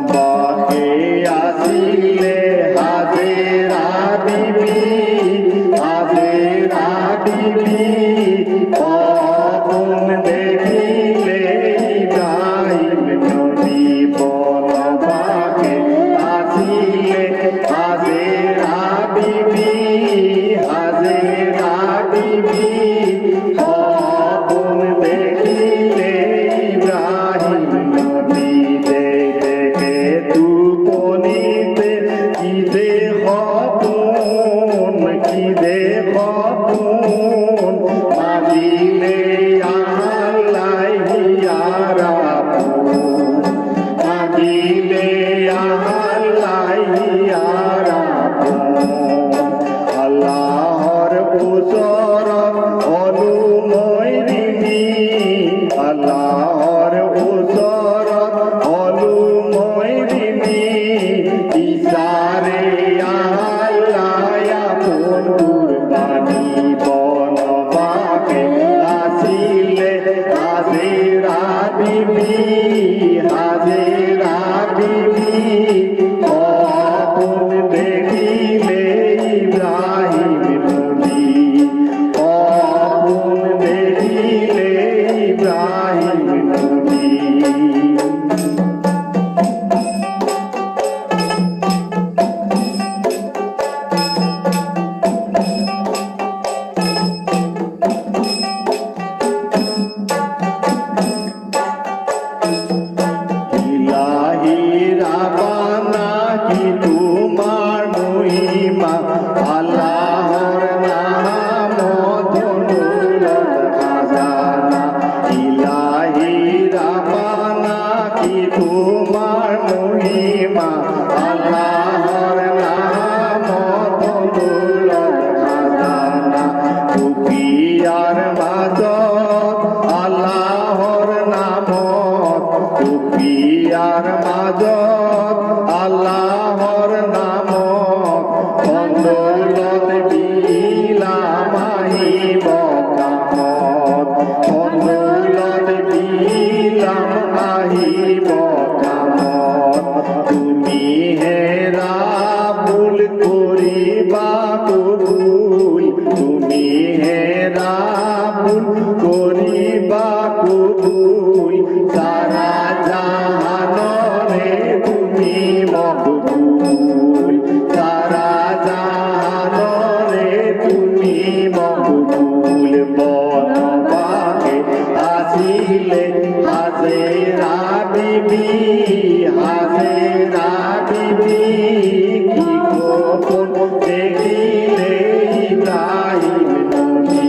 বাকে আসিলে হাজেরা বিবি হাজেরা বিবি পবন দেখিলে ইব্রাহিম নবী বনবাকে আসিলে হাজেরা বিবি হাজেরা বিবি পবন দেখিলে ইব্রাহিম নবী দেখে তুপনিতে কি দেখুন মাগিলে আল্লাহ হিয়ারা মাগিলে আল্লাহ হিয়ারা আল্লাহর ওসরত অলুময়রিনি আল্লাহর ওসরত অলুময়রিনি ইসারে আল্লাহ আপন কুরবানি বনবাকে আসিলে হাজেরা বিবি হাজেরা বিবি আপন দেখিলে ইব্রাহিম নবী আপন দেখিলে ইব্রাহিম নবী রাবানা কি তোমার মহিমা আল্লাহর নাম ধনুলত খাজানা ইলাহি রাবানা কি তোমার মহিমা আল্লাহর নাম ধনুলত খাজানা দুনিয়ার মাঝত আল্লাহর নাম দুনিয়ার মাঝত আল্লাহর নাম দৌলত বিলাম আহিব কামত দৌলত বিলাম আহিব কামত তুমি হেৰা ভুল কৰিবা কবুল তুমি হেৰা ভুল কৰিবা কবুল সারা জাহানরে তুমি মকবুল সারা জাহানরে তুমি মকবুল বনবাকে আসিলে হাজেরা বিবি হাজেরা বিবি কি গোপন দেখিলে ইব্রাহিম নবী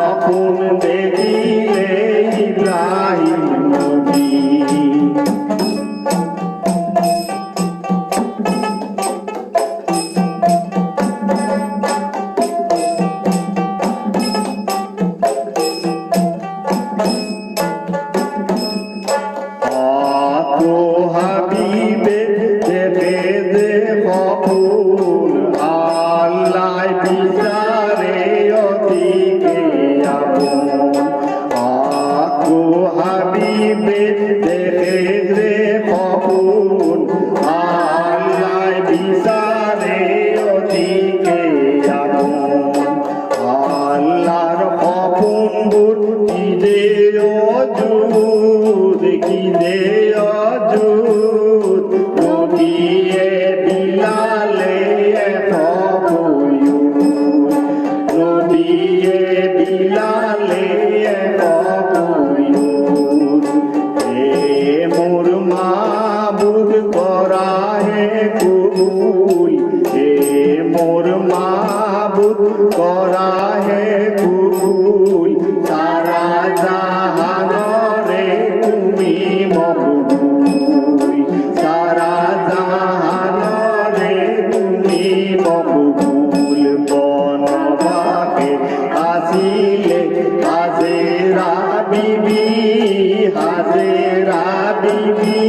আপন দেখিলে ইব্রাহিম নবী আকো হাবিবে দেবে দে কবুল আল্লাহ বিচারে অতিকে আপন আকো হাবিবে দেবে দে কবুল আল্লাহ বিচারে অতিকে আপন আল্লাহর আপন বুট কি দে অজুদ কি দে অজুদ নদিয়ে বিলালে কবুল নদিয়ে বিলালে কবুল হে মোর মাবুদ করা হে কবুল হে মোর মাবুদ করা হে কবুল সারা জাহানরে তুমি মকবুল সারা জাহানরে তুমি মকবুল বনবাকে আসিলে হাজেরা বিবি হাজেরা বিবি